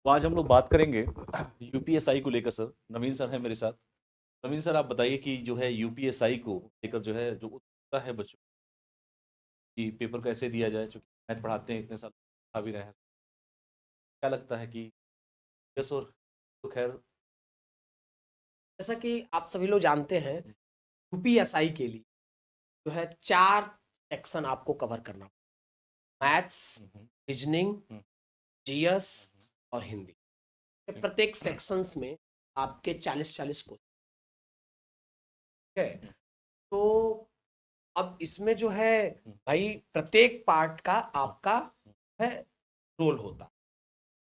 तो आज हम लोग बात करेंगे यूपीएसआई को लेकर। सर नवीन सर है मेरे साथ। नवीन सर, आप बताइए कि जो है यूपीएसआई को लेकर जो है जो उत्सुकता है बच्चों की, पेपर कैसे दिया जाए, चूंकि मैथ पढ़ाते हैं इतने साल पढ़ा भी रहे हैं, क्या लगता है कि यस और तो खैर। जैसा कि आप सभी लोग जानते हैं, यूपीएसआई के लिए जो है 4 सेक्शन आपको कवर करना, मैथ्स, रीजनिंग, जीएस और हिंदी। प्रत्येक सेक्शंस में आपके 40-40 क्वेश्चन है। तो अब इसमें जो है भाई प्रत्येक पार्ट का आपका है रोल होता,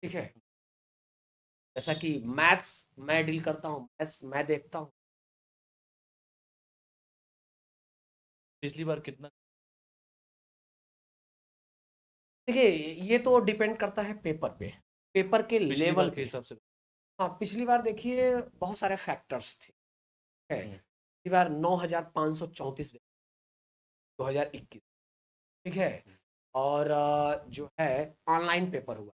ठीक है। जैसा कि मैथ्स मैं डील करता हूँ, मैथ्स मैं देखता हूँ। पिछली बार कितना? देखिए, ये तो डिपेंड करता है पेपर पे, पेपर के पिछली लेवल बार के पे। हिसाब से? हाँ, पिछली बार देखिए बहुत सारे फैक्टर्स थे, है। पिछली बार 9,534 2021, ठीक है। और जो है ऑनलाइन पेपर हुआ,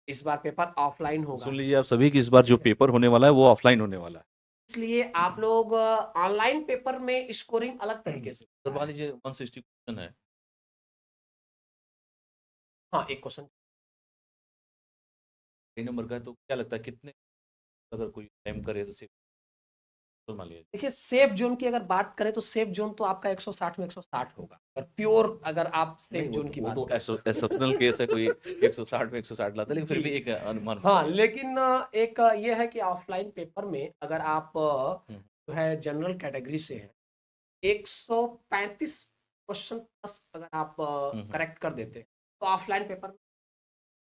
इस बार पेपर ऑफलाइन होगा। सुन लीजिए आप सभी कि इस बार जो पेपर होने वाला है वो ऑफलाइन होने वाला है, इसलिए आप लोग ऑनलाइन पेपर में स्कोरिंग अलग तरीके से तो मान लीजिए 160 क्वेश्चन है। हाँ, एक क्वेश्चन कई नंबर का है, तो क्या लगता है कितने अगर कोई टाइम करे तो सिर्फ तो मान लीजिए। देखिए, सेफ जोन की अगर बात करें तो सेफ जोन तो आपका 160 में 160 होगा, और प्योर अगर आप सेफ जोन की वो बात तो करें एक्सेप्शनल केस है, कोई 160 में 160 लाता है, लेकिन फिर भी एक अनुमान। हाँ, लेकिन एक ये है कि ऑफलाइन पेपर में अगर आप जो है जनरल कैटेगरी से हैं, 135 क्वेश्चन प्लस अगर आप करेक्ट कर देते हैं तो ऑफलाइन पेपर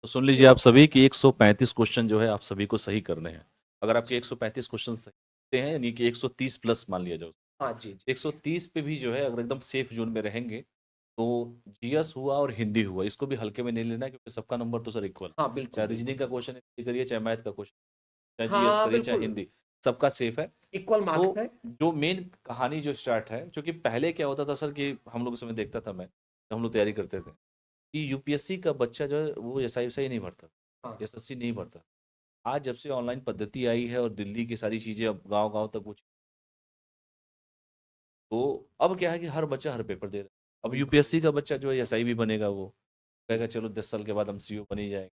तो सुन लीजिए आप सभी कि 135 क्वेश्चन जो है आप सभी को सही करने हैं। अगर आपके 135 क्वेश्चन सही होते हैं, यानी कि 130 प्लस मान लिया जाए, हाँ जी 130 पे भी जो है अगर एकदम सेफ जोन में रहेंगे तो जीएस हुआ और हिंदी हुआ, इसको भी हल्के में नहीं लेना है, क्योंकि सबका नंबर तो सर इक्वल, हाँ बिल्कुल चाहे रीजनिंग का क्वेश्चन करिए, चाहे मैथ का क्वेश्चन, चाहे जीएस हाँ करिए, चाहे बिल्कुल हिंदी, सबका सेफ है। इक्वल मार्क्स तो है। जो मेन कहानी जो स्टार्ट है, क्योंकि पहले क्या होता था सर कि हम लोग समय देखता था मैं, जब हम लोग तैयारी करते थे, कि यूपीएससी का बच्चा जो है वो एसआई वैसा ही नहीं भरता, हाँ एसएससी नहीं भरता। आज जब से ऑनलाइन पद्धति आई है और दिल्ली की सारी चीज़ें अब गांव गांव तक वो, तो अब क्या है कि हर बच्चा हर पेपर दे रहा है। अब यूपीएससी का बच्चा जो है एसआई भी बनेगा, वो कहेगा चलो 10 साल के बाद हम सीओ बन ही जाएंगे।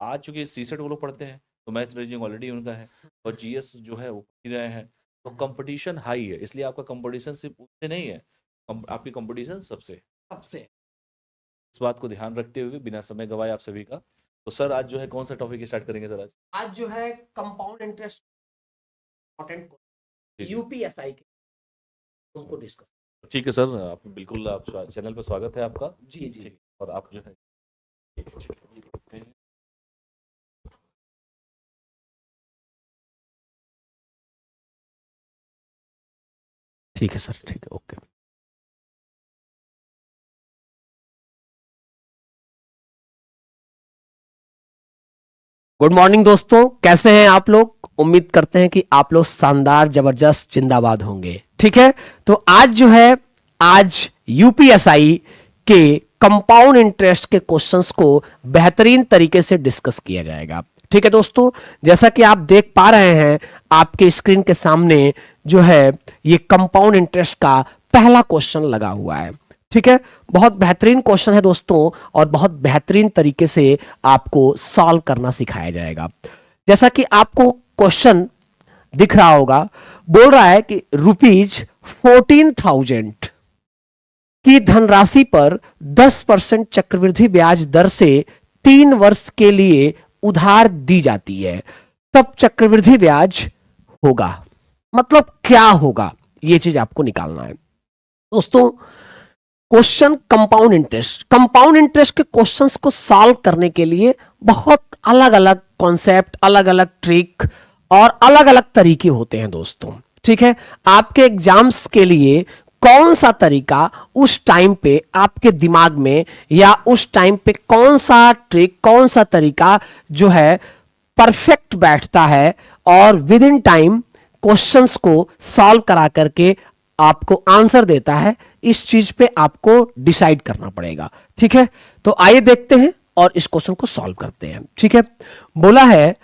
आज चूंकि सीसेट वो लोग पढ़ते हैं, तो मैथ रीजनिंग ऑलरेडी उनका है, और जीएस जो है वो पढ़ ही रहे हैं, तो कंपटीशन हाई है। इसलिए आपका कंपटीशन सिर्फ उससे नहीं है, आपकी कंपटीशन सबसे है। सबसे इस बात को ध्यान रखते हुए बिना समय गवाए आप सभी का, तो सर आज जो है कौन सा टॉपिक स्टार्ट करेंगे सर? आज जो है कंपाउंड इंटरेस्ट इम्पोर्टेंट आज यूपीएसआई के उनको डिस्कस। ठीक है सर, आप बिल्कुल, आप चैनल पर स्वागत है आपका। जी जी ठीक, और आप जो है ठीक है सर, ठीक है, ओके। गुड मॉर्निंग दोस्तों, कैसे हैं आप लोग? उम्मीद करते हैं कि आप लोग शानदार जबरदस्त जिंदाबाद होंगे, ठीक है। तो आज जो है, आज यूपीएसआई के कंपाउंड इंटरेस्ट के क्वेश्चंस को बेहतरीन तरीके से डिस्कस किया जाएगा, ठीक है दोस्तों। जैसा कि आप देख पा रहे हैं आपके स्क्रीन के सामने जो है ये कंपाउंड इंटरेस्ट का पहला क्वेश्चन लगा हुआ है, ठीक है। बहुत बेहतरीन क्वेश्चन है दोस्तों, और बहुत बेहतरीन तरीके से आपको सॉल्व करना सिखाया जाएगा। जैसा कि आपको क्वेश्चन दिख रहा होगा, बोल रहा है कि ₹14,000 की धनराशि पर 10% चक्रवृद्धि ब्याज दर से 3 वर्ष के लिए उधार दी जाती है, तब चक्रवृद्धि ब्याज होगा। मतलब क्या होगा, यह चीज आपको निकालना है दोस्तों। क्वेश्चन कंपाउंड इंटरेस्ट के क्वेश्चंस को सॉल्व करने के लिए बहुत अलग अलग कॉन्सेप्ट, अलग अलग ट्रिक और अलग अलग तरीके होते हैं दोस्तों, ठीक है। आपके एग्जाम्स के लिए कौन सा तरीका उस टाइम पे आपके दिमाग में, या उस टाइम पे कौन सा ट्रिक, कौन सा तरीका जो है परफेक्ट बैठता है और विद इन टाइम क्वेश्चंस को सॉल्व करा करके आपको आंसर देता है, इस चीज पे आपको डिसाइड करना पड़ेगा, ठीक है। तो आइए देखते हैं और इस क्वेश्चन को सॉल्व करते हैं। ठीक है, बोला है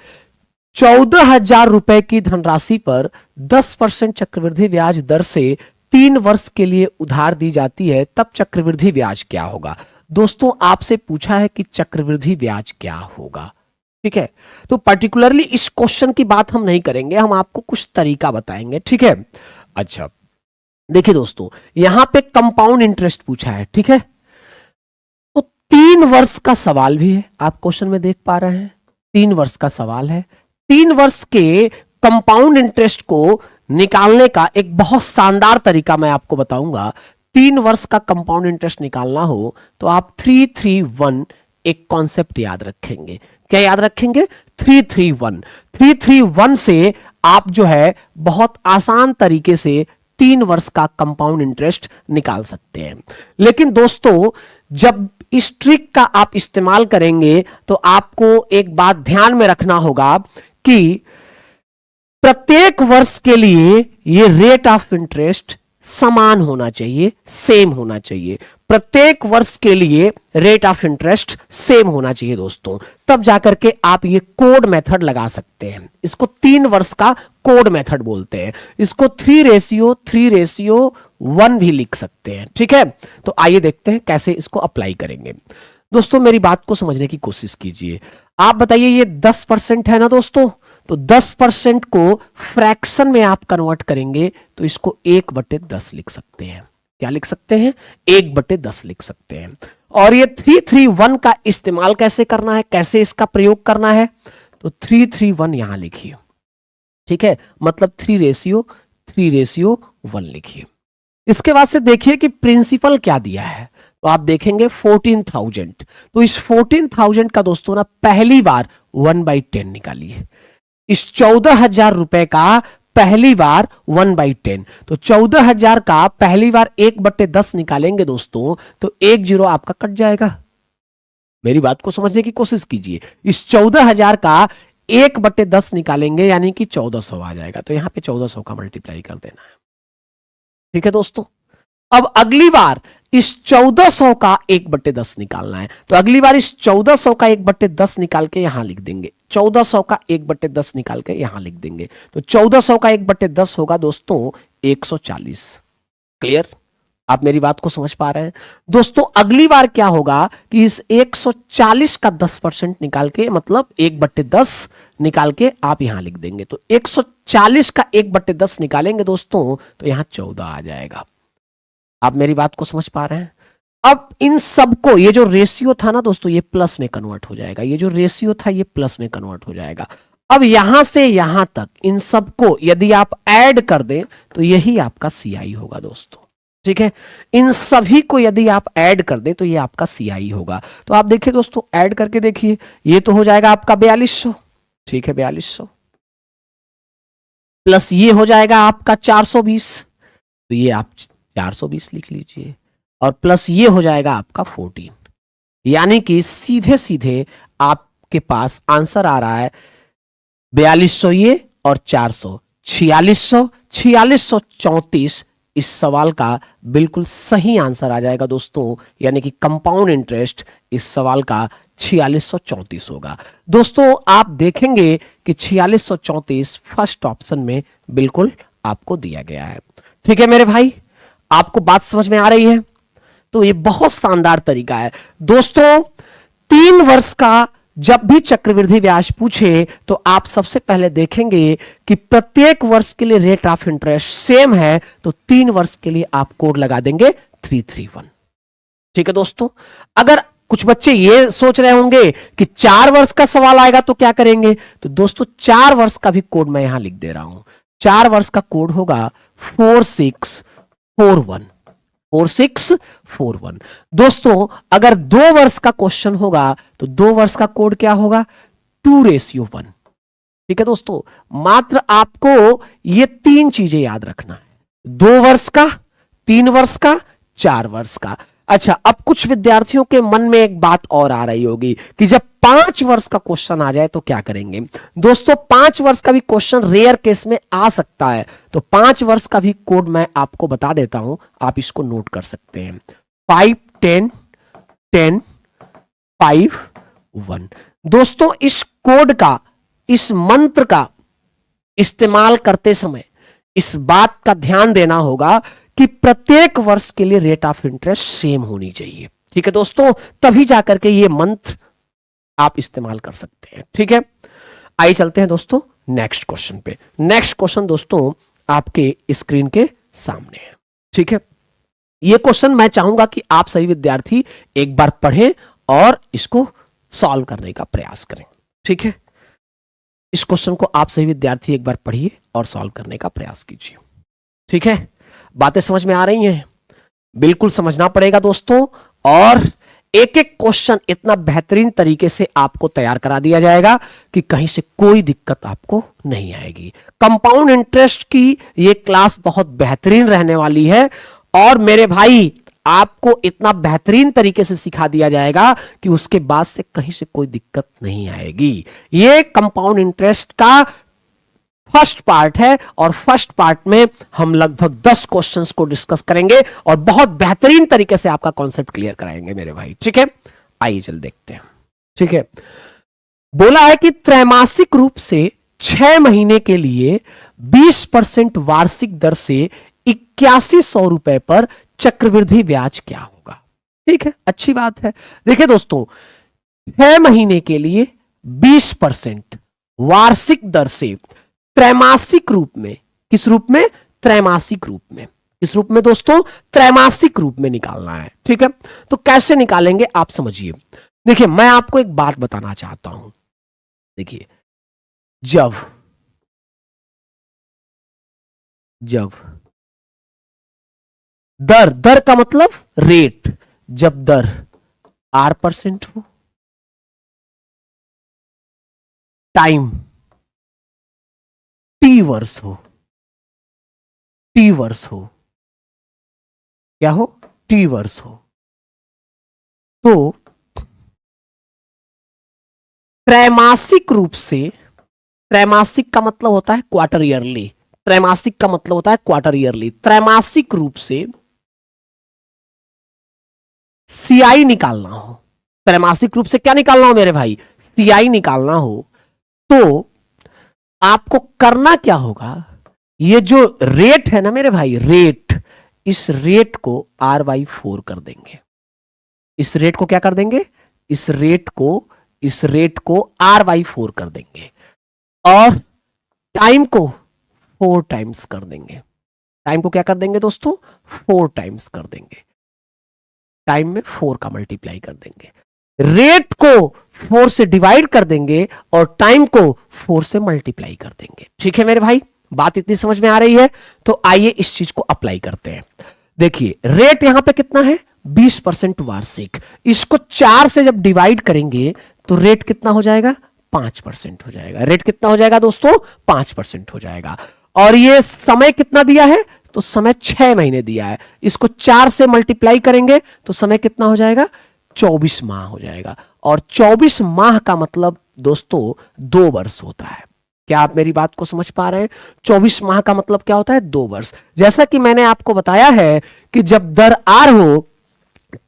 14,000 रुपए की धनराशि पर 10% चक्रवृद्धि ब्याज दर से 3 वर्ष के लिए उधार दी जाती है, तब चक्रवृद्धि ब्याज क्या होगा। दोस्तों आपसे पूछा है कि चक्रवृद्धि ब्याज क्या होगा। ठीक है, तो पर्टिकुलरली इस क्वेश्चन की बात हम नहीं करेंगे, हम आपको कुछ तरीका बताएंगे। ठीक है, अच्छा देखिए दोस्तों, यहां पे कंपाउंड इंटरेस्ट पूछा है। ठीक है, तो 3 वर्ष का सवाल भी है, आप क्वेश्चन में देख पा रहे हैं 3 वर्ष का सवाल है। 3 वर्ष के कंपाउंड इंटरेस्ट को निकालने का एक बहुत शानदार तरीका मैं आपको बताऊंगा। 3 वर्ष का कंपाउंड इंटरेस्ट निकालना हो तो आप 331 एक कॉन्सेप्ट याद रखेंगे। क्या याद रखेंगे? 331। 331 से आप जो है बहुत आसान तरीके से 3 वर्ष का कंपाउंड इंटरेस्ट निकाल सकते हैं। लेकिन दोस्तों जब इस ट्रिक का आप इस्तेमाल करेंगे तो आपको एक बात ध्यान में रखना होगा कि प्रत्येक वर्ष के लिए ये रेट ऑफ इंटरेस्ट समान होना चाहिए, सेम होना चाहिए। प्रत्येक वर्ष के लिए रेट ऑफ इंटरेस्ट सेम होना चाहिए दोस्तों, तब जाकर के आप ये कोड मेथड लगा सकते हैं। इसको 3 वर्ष का कोड मेथड बोलते हैं। इसको 3:3:1 भी लिख सकते हैं। ठीक है, तो आइए देखते हैं कैसे इसको अप्लाई करेंगे। दोस्तों मेरी बात को समझने की कोशिश कीजिए। आप बताइए ये 10% है ना दोस्तों, तो 10% को फ्रैक्शन में आप कन्वर्ट करेंगे तो इसको 1/10 लिख सकते हैं। क्या लिख सकते हैं? 1/10 लिख सकते हैं। और ये 331 का इस्तेमाल कैसे करना है, कैसे इसका प्रयोग करना है, तो 331 यहां लिखिए। ठीक है, मतलब 3:1 लिखिए। इसके बाद से देखिए कि प्रिंसिपल क्या दिया है, तो आप देखेंगे 14,000। तो इस 14,000 का दोस्तों ना पहली बार 1/10 निकालिए। इस 14,000 रुपए का पहली बार 1/10, तो 14,000 का पहली बार 1/10 निकालेंगे दोस्तों तो 1 0 आपका कट जाएगा। मेरी बात को समझने की कोशिश कीजिए। इस 14,000 का 1/10 निकालेंगे यानी कि 1400 आ जाएगा, तो यहां पे 1400 का मल्टीप्लाई कर देना है। ठीक है दोस्तों, अब अगली बार इस 1400 का 1/10 निकालना है, तो अगली बार इस 1400 का 1/10 निकाल के यहां लिख देंगे। 1400 का 1/10 निकाल के यहां लिख देंगे, तो 1400 का 1/10 होगा दोस्तों 140। क्लियर? आप मेरी बात को समझ पा रहे हैं दोस्तों? अगली बार क्या होगा कि इस 140 का 10% निकाल के, मतलब 1/10 निकाल के आप यहां लिख देंगे, तो 140 का 1/10 निकालेंगे दोस्तों तो यहां 14 आ जाएगा। आप मेरी बात को समझ पा रहे हैं? अब इन सबको, ये जो रेशियो था ना दोस्तों, ये प्लस में कन्वर्ट हो जाएगा। ये जो रेशियो था ये प्लस में कन्वर्ट हो जाएगा। अब यहां से यहां तक इन सबको यदि आप ऐड कर दें तो यही आपका CI होगा दोस्तों। ठीक है, इन सभी को यदि आप ऐड कर दें तो ये आपका CI होगा। तो आप देखिए दोस्तों, ऐड करके देखिए, ये तो हो जाएगा आपका 4200। ठीक है, 4200 प्लस ये हो जाएगा आपका 420, तो ये आप 420 लिख लीजिए, और प्लस ये हो जाएगा आपका 14। यानी कि सीधे सीधे आपके पास आंसर आ रहा है 4200 ये और 400, 4600, 4634 इस सवाल का बिल्कुल सही आंसर आ जाएगा दोस्तों। यानी कि कंपाउंड इंटरेस्ट इस सवाल का 4634 होगा। दोस्तों आप देखेंगे कि 4634 फर्स्ट ऑप्शन में बिल्कुल आपको दिया गया है। ठीक है मेरे भाई, आपको बात समझ में आ रही है? तो ये बहुत शानदार तरीका है दोस्तों। 3 वर्ष का जब भी चक्रवृद्धि ब्याज पूछे तो आप सबसे पहले देखेंगे कि प्रत्येक वर्ष के लिए रेट ऑफ इंटरेस्ट सेम है, तो 3 वर्ष के लिए आप कोड लगा देंगे 331। ठीक है दोस्तों, अगर कुछ बच्चे ये सोच रहे होंगे कि 4 वर्ष का सवाल आएगा तो क्या करेंगे, तो दोस्तों 4 वर्ष का भी कोड मैं यहां लिख दे रहा हूं। 4 वर्ष का कोड होगा 4641। 4641। दोस्तों अगर 2 वर्ष का क्वेश्चन होगा तो 2 वर्ष का कोड क्या होगा? 2:1। ठीक है दोस्तों, मात्र आपको ये 3 चीजें याद रखना है, 2 वर्ष का, 3 वर्ष का, 4 वर्ष का। अच्छा, अब कुछ विद्यार्थियों के मन में एक बात और आ रही होगी कि जब 5 वर्ष का क्वेश्चन आ जाए तो क्या करेंगे। दोस्तों 5 वर्ष का भी क्वेश्चन रेयर केस में आ सकता है, तो 5 वर्ष का भी कोड मैं आपको बता देता हूं, आप इसको नोट कर सकते हैं। 5 10 10 5 1। दोस्तों इस कोड का, इस मंत्र का इस्तेमाल करते समय इस बात का ध्यान देना होगा कि प्रत्येक वर्ष के लिए रेट ऑफ इंटरेस्ट सेम होनी चाहिए। ठीक है दोस्तों, तभी जाकर के ये मंत्र आप इस्तेमाल कर सकते हैं। ठीक है, आइए चलते हैं दोस्तों नेक्स्ट क्वेश्चन पे। नेक्स्ट क्वेश्चन दोस्तों आपके स्क्रीन के सामने है। ठीक है, ये क्वेश्चन मैं चाहूंगा कि आप सभी विद्यार्थी एक बार पढ़ें और इसको सॉल्व करने का प्रयास करें। ठीक है, इस क्वेश्चन को आप सभी विद्यार्थी एक बार पढ़िए और सॉल्व करने का प्रयास कीजिए। ठीक है, बातें समझ में आ रही हैं? बिल्कुल समझना पड़ेगा दोस्तों, और एक एक क्वेश्चन इतना बेहतरीन तरीके से आपको तैयार करा दिया जाएगा कि कहीं से कोई दिक्कत आपको नहीं आएगी। कंपाउंड इंटरेस्ट की ये क्लास बहुत बेहतरीन रहने वाली है, और मेरे भाई आपको इतना बेहतरीन तरीके से सिखा दिया जाएगा कि उसके बाद से कहीं से कोई दिक्कत नहीं आएगी। ये कंपाउंड इंटरेस्ट का फर्स्ट पार्ट है, और फर्स्ट पार्ट में हम लगभग 10 क्वेश्चंस को डिस्कस करेंगे और बहुत बेहतरीन तरीके से आपका कॉन्सेप्ट क्लियर कराएंगे मेरे भाई। ठीक है, आइए चल देखते हैं। ठीक है, बोला है कि त्रैमासिक रूप से 6 महीने के लिए 20% वार्षिक दर से 8100 रुपए पर चक्रवृद्धि ब्याज क्या होगा। ठीक है, अच्छी बात है। देखिए दोस्तों, 6 महीने के लिए 20% वार्षिक दर से त्रैमासिक रूप में, किस रूप में? त्रैमासिक रूप में। किस रूप में दोस्तों? त्रैमासिक रूप में निकालना है। ठीक है, तो कैसे निकालेंगे आप समझिए। देखिए, मैं आपको एक बात बताना चाहता हूं। देखिए, जब दर का मतलब रेट, जब दर R% हो, टाइम T वर्ष हो, क्या हो? T वर्ष हो, तो त्रैमासिक रूप से, त्रैमासिक का मतलब होता है क्वार्टर ईयरली, त्रैमासिक का मतलब होता है क्वार्टर ईयरली। त्रैमासिक रूप से CI निकालना हो, त्रैमासिक रूप से क्या निकालना हो मेरे भाई? CI निकालना हो, तो आपको करना क्या होगा? ये जो रेट है ना मेरे भाई, रेट, इस रेट को R/4 कर देंगे। इस रेट को क्या कर देंगे? इस रेट को R/4 कर देंगे, और टाइम को 4 टाइम्स कर देंगे। टाइम को क्या कर देंगे दोस्तों? 4 टाइम्स कर देंगे। टाइम में 4 का मल्टीप्लाई कर देंगे, रेट को 4 से डिवाइड कर देंगे, और टाइम को 4 से मल्टीप्लाई कर देंगे। ठीक है मेरे भाई, बात इतनी समझ में आ रही है? तो आइए इस चीज को अप्लाई करते हैं। देखिए, रेट यहां पे कितना है? 20% वार्षिक। इसको 4 से जब डिवाइड करेंगे तो रेट कितना हो जाएगा? 5% हो जाएगा। रेट कितना हो जाएगा दोस्तों? 5% हो जाएगा। और ये समय कितना दिया है? तो समय 6 महीने दिया है। इसको 4 से मल्टीप्लाई करेंगे तो समय कितना हो जाएगा? 24 माह हो जाएगा। और 24 माह का मतलब दोस्तों 2 वर्ष होता है। क्या आप मेरी बात को समझ पा रहे हैं? 24 माह का मतलब क्या होता है? 2 वर्ष। जैसा कि मैंने आपको बताया है कि जब दर R हो,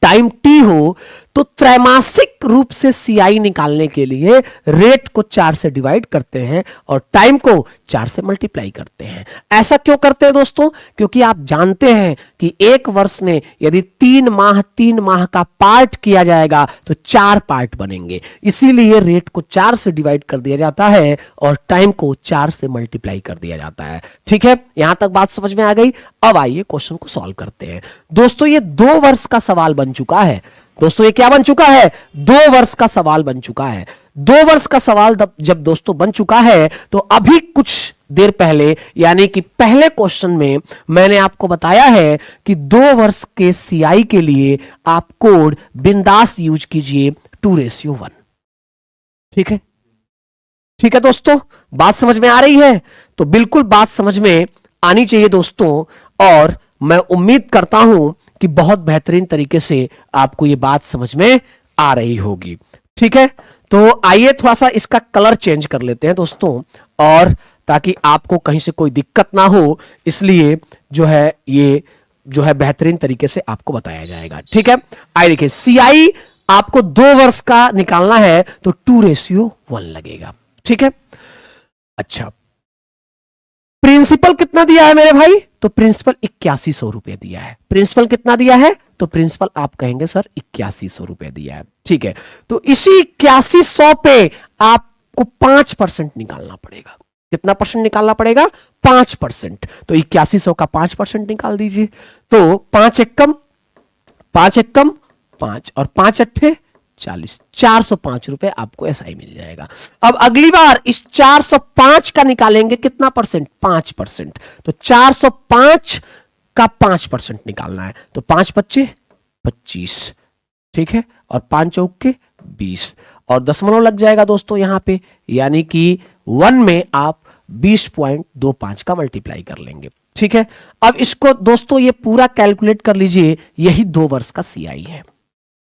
टाइम T हो, तो त्रैमासिक रूप से CI निकालने के लिए रेट को 4 से डिवाइड करते हैं और टाइम को 4 से मल्टीप्लाई करते हैं। ऐसा क्यों करते हैं दोस्तों? क्योंकि आप जानते हैं कि एक वर्ष में यदि 3 माह का पार्ट किया जाएगा तो 4 पार्ट बनेंगे। इसीलिए रेट को 4 से डिवाइड कर दिया जाता है और टाइम को 4 से मल्टीप्लाई कर दिया जाता है। ठीक है, यहां तक बात समझ में आ गई? अब आइए क्वेश्चन को सॉल्व करते हैं। दोस्तों, ये 2 वर्ष का सवाल बन चुका है। दोस्तों, ये क्या बन चुका है? 2 वर्ष का सवाल बन चुका है। 2 वर्ष का सवाल जब दोस्तों बन चुका है, तो अभी कुछ देर पहले, यानी कि पहले क्वेश्चन में मैंने आपको बताया है कि 2 वर्ष के CI के लिए आप कोड बिंदास यूज कीजिए 2:1। ठीक है? ठीक है दोस्तों, बात समझ में आ रही है? तो बिल्कुल बात समझ में आनी चाहिए दोस्तों, और मैं उम्मीद करता हूं कि बहुत बेहतरीन तरीके से आपको यह बात समझ में आ रही होगी। ठीक है, तो आइए थोड़ा सा इसका कलर चेंज कर लेते हैं दोस्तों, और ताकि आपको कहीं से कोई दिक्कत ना हो, इसलिए जो है ये जो है बेहतरीन तरीके से आपको बताया जाएगा। ठीक है, आइए देखिए, CI आपको 2 वर्ष का निकालना है तो 2:1 लगेगा। ठीक है, अच्छा प्रिंसिपल कितना दिया है मेरे भाई? तो प्रिंसिपल 8100 रुपए दिया है। प्रिंसिपल कितना दिया है? तो प्रिंसिपल आप कहेंगे सर 8100 रुपए दिया है। ठीक है, तो इसी 8100 पे आपको 5% निकालना पड़ेगा। कितना परसेंट निकालना पड़ेगा? 5%। तो 8100 का 5% निकाल दीजिए। तो 5 एकम 5 और 5 अट्ठे 40, 405 रुपए आपको एसआई मिल जाएगा। अब अगली बार इस 405 का निकालेंगे कितना परसेंट? 5%। तो 405 का 5% निकालना है। तो 5 बच्चे 25, ठीक है, और 5 चौके 20 और दशमलव लग जाएगा दोस्तों यहां पे, यानी कि 1 में आप 20.25 का मल्टीप्लाई कर लेंगे। ठीक है, अब इसको दोस्तों ये पूरा कैलकुलेट कर लीजिए, यही 2 वर्ष का सीआई है।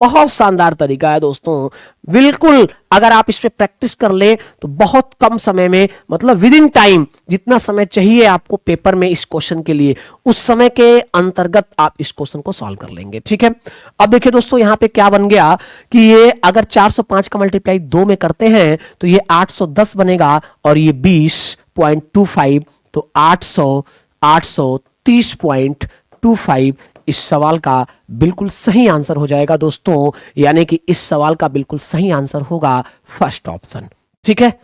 बहुत शानदार तरीका है दोस्तों, बिल्कुल अगर आप इस पे प्रैक्टिस कर ले तो बहुत कम समय में, मतलब विद इन टाइम, जितना समय चाहिए आपको पेपर में इस क्वेश्चन के लिए, उस समय के अंतर्गत आप इस क्वेश्चन को सॉल्व कर लेंगे। ठीक है, अब देखिए दोस्तों यहां पे क्या बन गया कि ये अगर 405 का मल्टीप्लाई 2 में करते हैं तो ये 810 बनेगा और ये 20.25, तो 830.25 इस सवाल का बिल्कुल सही आंसर हो जाएगा दोस्तों, यानी कि इस सवाल का बिल्कुल सही आंसर होगा फर्स्ट ऑप्शन। ठीक है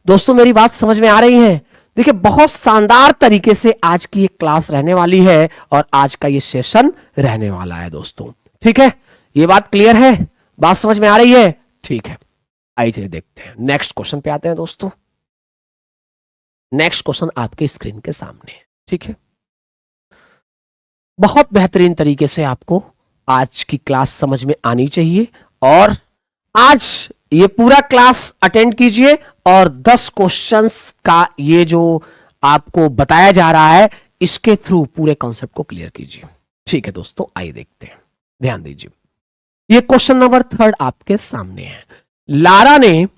दोस्तों, मेरी बात समझ में आ रही है? देखिए बहुत शानदार तरीके से आज की ये क्लास रहने वाली है और आज का ये सेशन रहने वाला है दोस्तों। ठीक है, ये बात क्लियर है? बात समझ में आ रही है? ठीक है, आइए चलिए देखते हैं नेक्स्ट क्वेश्चन पे आते हैं दोस्तों। नेक्स्ट क्वेश्चन आपके स्क्रीन के सामने है। ठीक है, बहुत बेहतरीन तरीके से आपको आज की क्लास समझ में आनी चाहिए और आज ये पूरा क्लास अटेंड कीजिए और 10 क्वेश्चंस का ये जो आपको बताया जा रहा है इसके थ्रू पूरे कॉन्सेप्ट को क्लियर कीजिए। ठीक है दोस्तों, आइए देखते हैं, ध्यान दीजिए। ये क्वेश्चन नंबर 3 आपके सामने है। लारा ने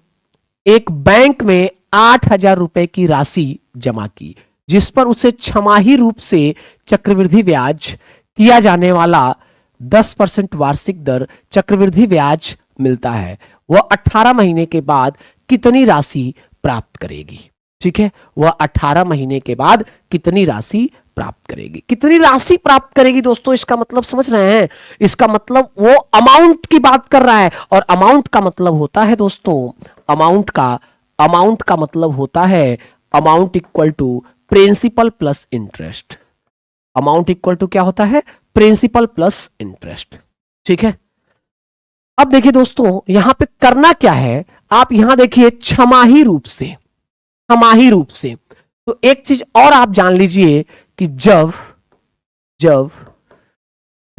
एक बैंक में 8000 रुपए की राशि जमा की, जिस पर उसे छमाही रूप से चक्रवृद्धि ब्याज किया जाने वाला 10% वार्षिक दर चक्रवृद्धि ब्याज मिलता है। वह 18 महीने के बाद कितनी राशि प्राप्त करेगी? ठीक है, वह 18 महीने के बाद कितनी राशि प्राप्त करेगी? कितनी राशि प्राप्त करेगी दोस्तों, इसका मतलब समझ रहे हैं? इसका मतलब वो अमाउंट की बात कर रहा है और अमाउंट का मतलब होता है दोस्तों, अमाउंट का मतलब होता है amount equal to principal plus interest. Amount equal to क्या होता है? Principal plus interest. ठीक है, अब देखिए दोस्तों यहां पे करना क्या है, आप यहां देखिए छमाही रूप से, छमाही रूप से। तो एक चीज और आप जान लीजिए कि जब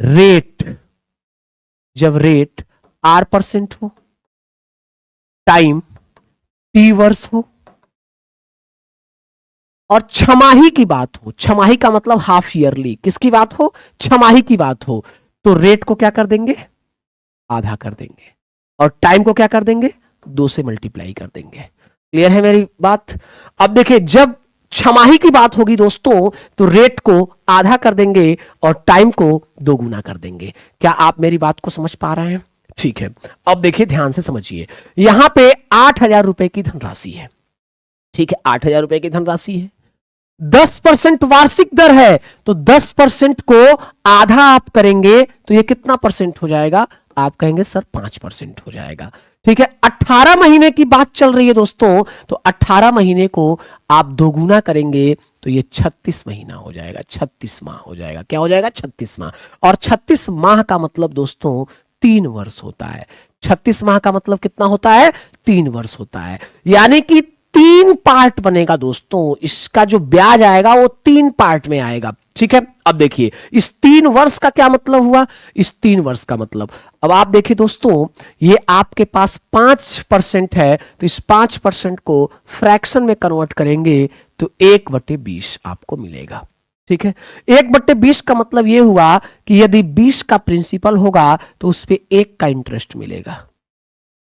रेट R% हो, टाइम T वर्ष हो और छमाही की बात हो, छमाही का मतलब हाफ ईयरली, किसकी बात हो? छमाही की बात हो, तो रेट को क्या कर देंगे? आधा कर देंगे और टाइम को क्या कर देंगे? 2 से मल्टीप्लाई कर देंगे। क्लियर है मेरी बात? अब देखिए जब छमाही की बात होगी दोस्तों तो रेट को आधा कर देंगे और टाइम को 2 गुना कर देंगे। क्या आप मेरी बात को समझ पा रहे हैं? ठीक है, अब देखिए ध्यान से समझिए, यहां पे 8000 रुपए की धनराशि है। ठीक है, 8000 रुपए की धनराशि है, 10% वार्षिक दर है, तो 10% को आधा आप करेंगे तो ये कितना परसेंट हो जाएगा? आप कहेंगे सर 5% हो जाएगा। ठीक है, 18 महीने की बात चल रही है दोस्तों, तो 18 महीने को आप 2 गुना करेंगे तो ये 36 महीना हो जाएगा, 36 माह हो जाएगा। क्या हो जाएगा? 36 माह। और 36 माह का मतलब दोस्तों 3 वर्ष होता है। 36 माह का मतलब कितना होता है? 3 वर्ष होता है, यानी कि 3 पार्ट बनेगा दोस्तों, इसका जो ब्याज आएगा वो 3 पार्ट में आएगा। ठीक है, अब देखिए इस 3 वर्ष का क्या मतलब हुआ? इस 3 वर्ष का मतलब, अब आप देखिए दोस्तों ये आपके पास 5% है, तो इस 5% को फ्रैक्शन में कन्वर्ट करेंगे तो 1/20 आपको मिलेगा। ठीक है, 1/20 का मतलब ये हुआ कि यदि 20 का प्रिंसिपल होगा तो उस पर 1 का इंटरेस्ट मिलेगा।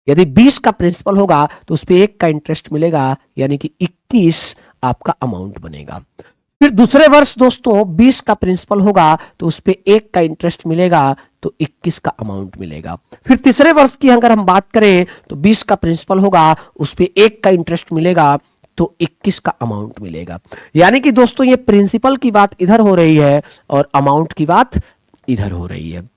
यदि 20 का प्रिंसिपल होगा तो उस पर 1 का इंटरेस्ट मिलेगा, यानी कि 21 आपका अमाउंट बनेगा। फिर दूसरे वर्ष दोस्तों 20 का प्रिंसिपल होगा तो उस पे 1 का इंटरेस्ट मिलेगा तो 21 का अमाउंट मिलेगा। फिर तीसरे वर्ष की अगर हम बात करें तो 20 का प्रिंसिपल होगा, उस पे 1 का इंटरेस्ट मिलेगा तो 21 का अमाउंट मिलेगा। यानी कि दोस्तों ये प्रिंसिपल की बात इधर हो रही है और अमाउंट की बात इधर हो रही है।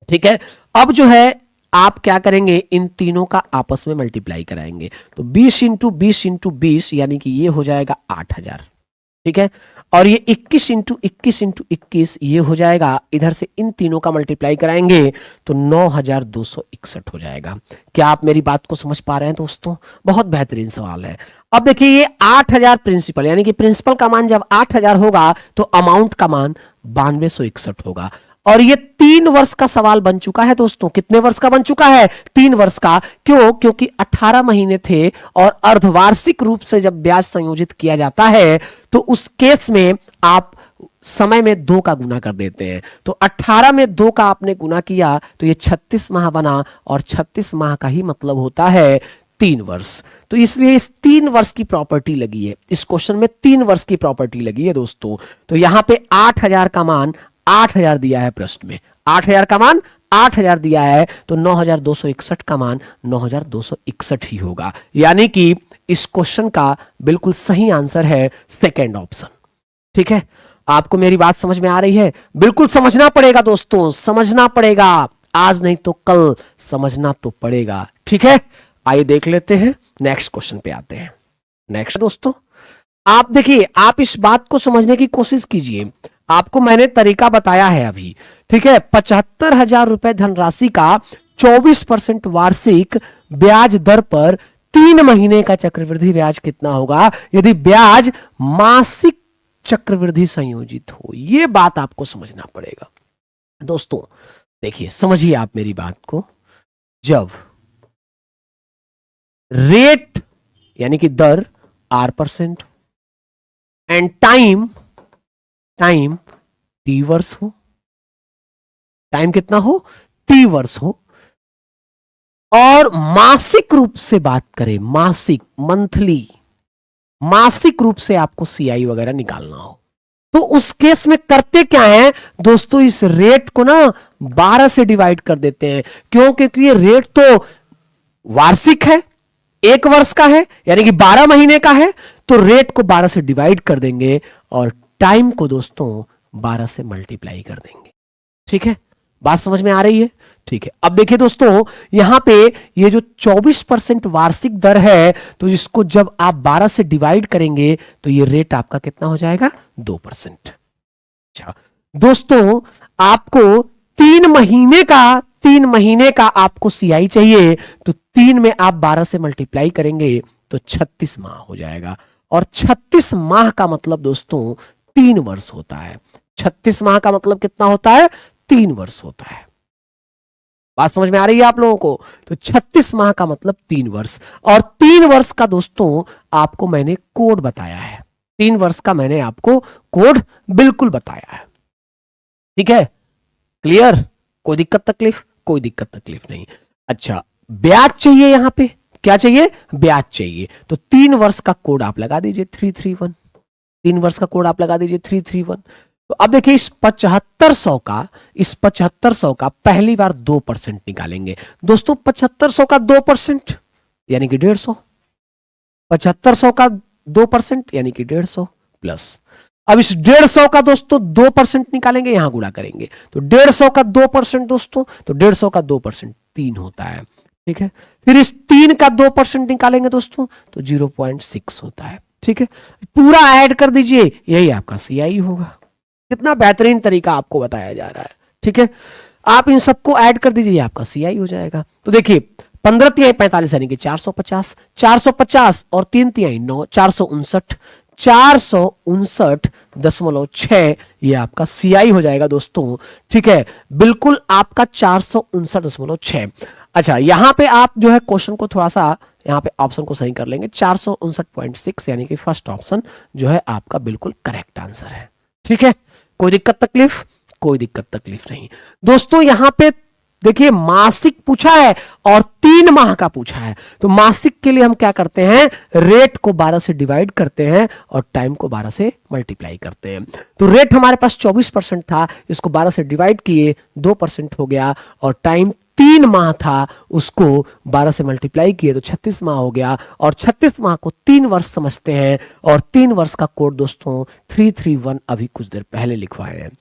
ठीक है, अब जो है आप क्या करेंगे, इन तीनों का आपस में मल्टीप्लाई कराएंगे तो 20 इंटू 20 इंटू 20 यानी कि ये हो जाएगा 8000। ठीक है, और ये 21 इंटू 21 इंटू 21 ये हो जाएगा, इधर से इन तीनों का मल्टीप्लाई कराएंगे तो 9261 हो जाएगा। क्या आप मेरी बात को समझ पा रहे हैं दोस्तों? बहुत बेहतरीन सवाल है। अब देखिए ये 8000 प्रिंसिपल, यानी कि प्रिंसिपल का मान जब 8000 होगा तो अमाउंट का मान 9261 होगा। और ये 3 वर्ष का सवाल बन चुका है दोस्तों। कितने वर्ष का बन चुका है? 3 वर्ष का। क्यों? क्योंकि 18 महीने थे और अर्धवार्षिक रूप से जब ब्याज संयोजित किया जाता है तो उस केस में आप समय में 2 का गुना कर देते हैं। तो 18 में 2 का आपने गुना किया तो ये 36 माह बना, और 36 माह का ही मतलब होता है 3 वर्ष। तो इसलिए इस 3 वर्ष की प्रॉपर्टी लगी है, इस क्वेश्चन में 3 वर्ष की प्रॉपर्टी लगी है दोस्तों। तो यहां पे 8000 का मान 8000 दिया है प्रश्न में, 8000 का मान 8000 दिया है तो 9261 का मान 9261 ही होगा। यानी कि इस क्वेश्चन का बिल्कुल सही आंसर है सेकंड ऑप्शन। ठीक है, आपको मेरी बात समझ में आ रही है? बिल्कुल समझना पड़ेगा दोस्तों, समझना पड़ेगा, आज नहीं तो कल समझना तो पड़ेगा। ठीक है, आइए देख लेते हैं, नेक्स्ट क्वेश्चन पे आते हैं। नेक्स्ट दोस्तों आप देखिए, आप इस बात को समझने की कोशिश कीजिए, आपको मैंने तरीका बताया है अभी। ठीक है, 75,000 रुपए धनराशि का 24% वार्षिक ब्याज दर पर 3 महीने का चक्रवृद्धि ब्याज कितना होगा यदि ब्याज मासिक चक्रवृद्धि संयोजित हो। यह बात आपको समझना पड़ेगा दोस्तों। देखिए समझिए आप मेरी बात को, जब रेट यानी कि दर R% एंड टाइम T वर्ष हो, टाइम कितना हो? T वर्ष हो, और मासिक रूप से बात करें, मासिक मंथली मासिक रूप से आपको CI वगैरह निकालना हो, तो उस केस में करते क्या है दोस्तों, इस रेट को ना 12 से डिवाइड कर देते हैं। क्यों? क्योंकि ये रेट तो वार्षिक है, 1 वर्ष का है, यानी कि 12 महीने का है, तो रेट को 12 से डिवाइड कर देंगे और टाइम को दोस्तों 12 से मल्टीप्लाई कर देंगे। ठीक है, बात समझ में आ रही है? ठीक है, अब देखिए दोस्तों, यहां पे ये जो 24% वार्षिक दर है, तो इसको जब आप 12 से डिवाइड करेंगे तो ये रेट आपका कितना हो जाएगा? 2%। अच्छा दोस्तों, आपको 3 महीने का आपको CI चाहिए, तो 3 में आप 12 से मल्टीप्लाई करेंगे तो 36 माह हो जाएगा। और 36 माह का मतलब दोस्तों 3 वर्ष होता है। 36 माह का मतलब कितना होता है? 3 वर्ष होता है। बात समझ में आ रही है आप लोगों को? तो 36 माह का मतलब 3 वर्ष, और 3 वर्ष का दोस्तों आपको मैंने कोड बताया है। 3 वर्ष का मैंने आपको कोड बिल्कुल बताया है। ठीक है, क्लियर? कोई दिक्कत तकलीफ? कोई दिक्कत तकलीफ नहीं। अच्छा, ब्याज चाहिए, यहां पे क्या चाहिए? ब्याज चाहिए, तो 3 वर्ष का कोड आप लगा दीजिए 331। 3 वर्ष का कोड आप लगा दीजिए 331। तो अब देखिए इस 7500 का पहली बार 2% निकालेंगे दोस्तों। 7500 का 2% यानी कि 150। 7500 का 2% यानी कि 150 प्लस। अब इस 150 का दोस्तों 2% निकालेंगे, यहां गुणा करेंगे, तो 150 का 2% दोस्तों, तो 150 का 2% 3 होता है। ठीक है, फिर इस 3 का 2% निकालेंगे दोस्तों, तो 0.6 होता है। ठीक है, पूरा ऐड कर दीजिए, यही आपका CI होगा। कितना बेहतरीन तरीका आपको बताया जा रहा है। ठीक है, आप इन सबको ऐड कर दीजिए, आपका CI हो जाएगा। तो देखिए 15 तिहाई 45 यानी कि 450, 450 और 3 तिहाई 9, 459, 459.6 ये आपका CI हो जाएगा दोस्तों। ठीक है, बिल्कुल आपका 459.6। अच्छा, यहां पे आप जो है क्वेश्चन को थोड़ा सा यहां पे ऑप्शन को सही कर लेंगे। 459.6 यानी कि फर्स्ट ऑप्शन जो है आपका बिल्कुल करेक्ट आंसर है। ठीक है, कोई दिक्कत तकलीफ? कोई दिक्कत तकलीफ नहीं दोस्तों। यहां पे देखिए मासिक पूछा है और 3 माह का पूछा है, तो मासिक के लिए हम क्या करते हैं, रेट को 12 से डिवाइड करते हैं और टाइम को 12 से मल्टीप्लाई करते हैं। तो रेट हमारे पास 24% था, इसको 12 से डिवाइड किए 2% हो गया, और टाइम 3 माह था, उसको 12 से मल्टीप्लाई किए तो 36 माह हो गया, और 36 माह को 3 वर्ष समझते हैं, और 3 वर्ष का कोड दोस्तों 331 अभी कुछ देर पहले लिखवाए हैं,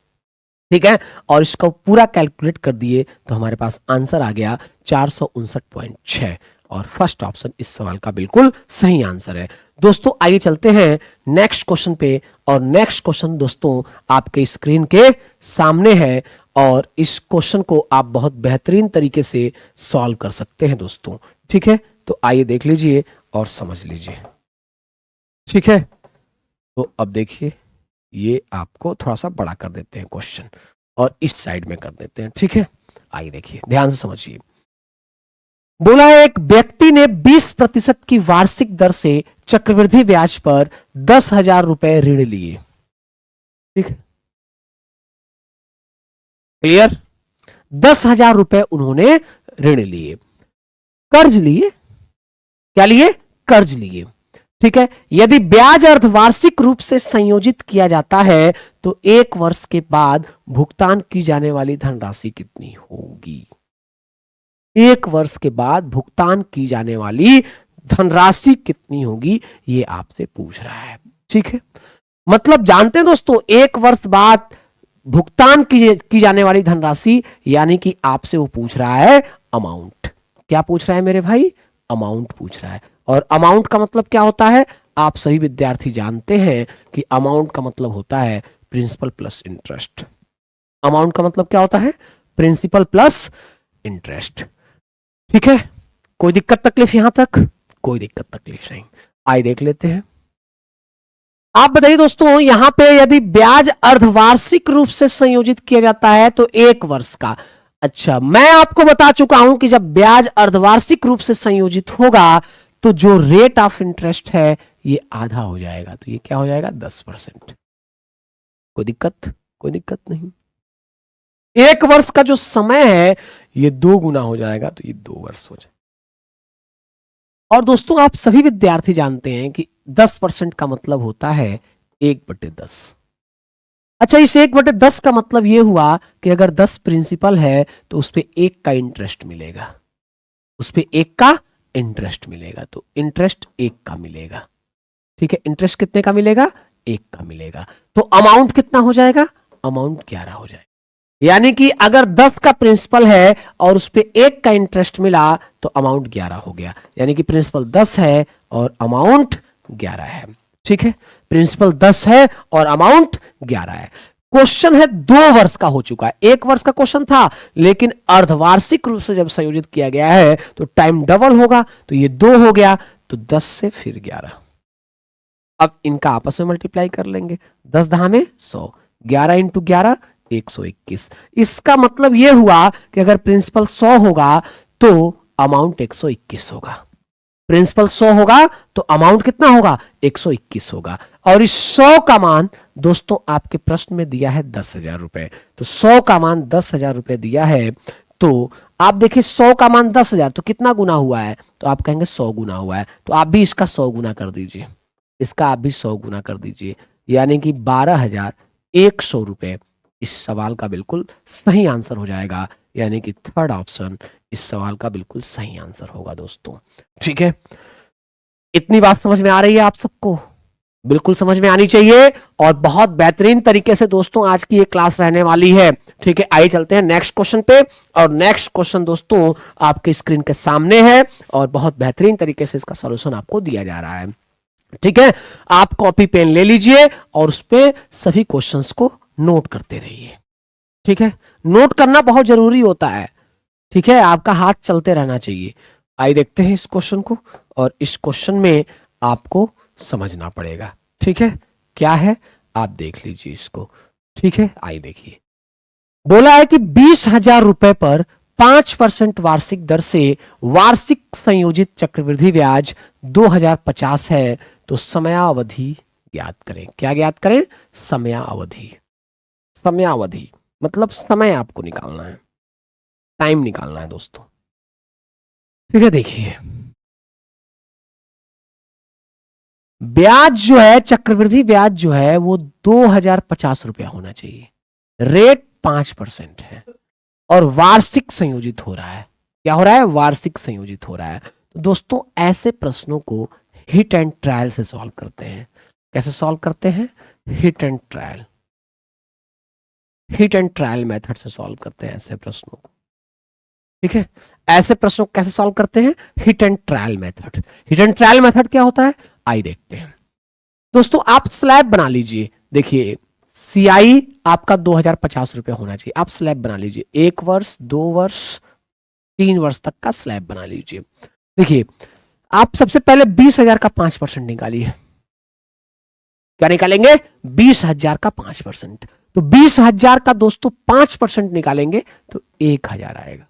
ठीक है। और इसको पूरा कैलकुलेट कर दिए तो हमारे पास आंसर आ गया 459.6, और फर्स्ट ऑप्शन इस सवाल का बिल्कुल सही आंसर है। दोस्तों आइए चलते हैं नेक्स्ट क्वेश्चन पे, और नेक्स्ट क्वेश्चन दोस्तों आपके स्क्रीन के सामने है, और इस क्वेश्चन को आप बहुत बेहतरीन तरीके से सॉल्व कर सकते हैं दोस्तों, ठीक है। तो आइए देख लीजिए और समझ लीजिए, ठीक है। तो अब देखिए, ये आपको थोड़ा सा बड़ा कर देते हैं क्वेश्चन, और इस साइड में कर देते हैं, ठीक है। आइए देखिए, ध्यान से समझिए। बोला है एक व्यक्ति ने 20% की वार्षिक दर से चक्रवृद्धि ब्याज पर 10,000 रुपए ऋण लिए, ठीक है, क्लियर। 10,000 रुपए उन्होंने ऋण लिए, कर्ज लिए, क्या लिए, कर्ज लिए, ठीक है। यदि ब्याज अर्धवार्षिक रूप से संयोजित किया जाता है तो 1 वर्ष के बाद भुगतान की जाने वाली धनराशि कितनी होगी। 1 वर्ष के बाद भुगतान की जाने वाली धनराशि कितनी होगी, ये आपसे पूछ रहा है, ठीक है। मतलब जानते हैं दोस्तों, 1 वर्ष बाद भुगतान की जाने वाली धनराशि, यानी कि आपसे वो पूछ रहा है अमाउंट। क्या पूछ रहा है मेरे भाई, अमाउंट पूछ रहा है। और अमाउंट का मतलब क्या होता है, आप सभी विद्यार्थी जानते हैं कि अमाउंट का मतलब होता है प्रिंसिपल प्लस इंटरेस्ट। अमाउंट का मतलब क्या होता है, प्रिंसिपल प्लस इंटरेस्ट, ठीक है। कोई दिक्कत तकलीफ यहां तक, कोई दिक्कत तकलीफ नहीं। आइए देख लेते हैं। आप बताइए दोस्तों, यहां पे यदि ब्याज अर्धवार्षिक रूप से संयोजित किया जाता है तो 1 वर्ष का, अच्छा मैं आपको बता चुका हूं कि जब ब्याज अर्धवार्षिक रूप से संयोजित होगा तो जो रेट ऑफ इंटरेस्ट है ये आधा हो जाएगा, तो ये क्या हो जाएगा, 10%। कोई दिक्कत, कोई दिक्कत नहीं। 1 वर्ष का जो समय है ये 2 गुना हो जाएगा, तो ये 2 वर्ष हो जाएगा। और दोस्तों आप सभी विद्यार्थी जानते हैं कि 10% का मतलब होता है 1/10। अच्छा, इस 1/10 का मतलब ये हुआ कि अगर 10 प्रिंसिपल है तो उस पे 1 का इंटरेस्ट मिलेगा, उस पे 1 का इंटरेस्ट मिलेगा, तो इंटरेस्ट 1 का मिलेगा, ठीक है। इंटरेस्ट कितने का मिलेगा, 1 का मिलेगा। तो अमाउंट कितना हो जाएगा, अमाउंट 11 हो जाएगा। यानी कि अगर 10 का प्रिंसिपल है और उस पे 1 का इंटरेस्ट मिला तो अमाउंट 11 हो गया। यानी कि प्रिंसिपल 10 है और अमाउंट 11 है, ठीक है। प्रिंसिपल 10 है और अमाउंट 11 है। क्वेश्चन है 2 वर्ष का हो चुका है, 1 वर्ष का क्वेश्चन था, लेकिन अर्धवार्षिक रूप से जब संयोजित किया गया है तो टाइम डबल होगा, तो ये 2 हो गया, तो 10 से फिर 11। अब इनका आपस में मल्टीप्लाई कर लेंगे, 10 दहा में 100, 11 इंटू 11 121। इसका मतलब यह हुआ कि अगर प्रिंसिपल 100 होगा तो अमाउंट 121 होगा। प्रिंसिपल 100 होगा तो अमाउंट कितना होगा, 121 होगा। और इस 100 का मान दोस्तों आपके प्रश्न में दिया है 10,000 रुपए, तो 100 का मान 10,000 रुपए दिया है। तो आप देखिए 100 का मान 10,000 तो कितना गुना हुआ है, तो आप कहेंगे 100 गुना हुआ है, तो आप भी इसका 100 गुना कर दीजिए, इसका आप भी 100 गुना कर दीजिए, यानी कि 12,100 रुपए इस सवाल का बिल्कुल सही आंसर हो जाएगा। यानी कि थर्ड ऑप्शन इस सवाल का बिल्कुल सही आंसर होगा दोस्तों, ठीक है। इतनी बात समझ में आ रही है आप सबको, बिल्कुल समझ में आनी चाहिए, और बहुत बेहतरीन तरीके से दोस्तों आज की ये क्लास रहने वाली है, ठीक है। आइए चलते हैं नेक्स्ट क्वेश्चन पे, और नेक्स्ट क्वेश्चन दोस्तों आपके स्क्रीन के सामने है और बहुत बेहतरीन तरीके से इसका सॉल्यूशन आपको दिया जा रहा है, ठीक है। आप कॉपी पेन ले लीजिए और उस पर सभी क्वेश्चंस को नोट करते रहिए, ठीक है। नोट करना बहुत जरूरी होता है, ठीक है, आपका हाथ चलते रहना चाहिए। आइए देखते हैं इस क्वेश्चन को, और इस क्वेश्चन में आपको समझना पड़ेगा, ठीक है। क्या है आप देख लीजिए इसको, ठीक है। आइए देखिए, बोला है कि 20,000 रुपए पर 5% वार्षिक दर से वार्षिक संयोजित चक्रवृद्धि ब्याज 2050 है, तो समयावधि ज्ञात करें। क्या ज्ञात करें, समयावधि। समयावधि मतलब समय आपको निकालना है, टाइम निकालना है दोस्तों। ठीक है, देखिए ब्याज जो है, चक्रवृद्धि ब्याज जो है वो 2050 रुपया होना चाहिए। रेट 5% है और वार्षिक संयोजित हो रहा है। क्या हो रहा है? वार्षिक संयोजित हो रहा है। तो दोस्तों ऐसे प्रश्नों को हिट एंड ट्रायल से सॉल्व करते हैं। कैसे सॉल्व करते हैं? Hit and trial, hit and trial method से सॉल्व करते हैं ऐसे प्रश्नों को। ठीक है, ऐसे प्रश्नों को कैसे सॉल्व करते हैं? Hit and trial method. Hit and trial method क्या होता है, आइए देखते हैं। दोस्तों आप स्लैब बना लीजिए। देखिए सीआई आपका 2050 रुपया होना चाहिए। आप स्लैब बना लीजिए, 1 वर्ष 2 वर्ष 3 वर्ष तक का स्लैब बना लीजिए। देखिए आप सबसे पहले 20,000 का 5% निकालिए। क्या निकालेंगे? 20,000 का 5%। तो 20,000 का दोस्तों 5% निकालेंगे तो 1,000 आएगा।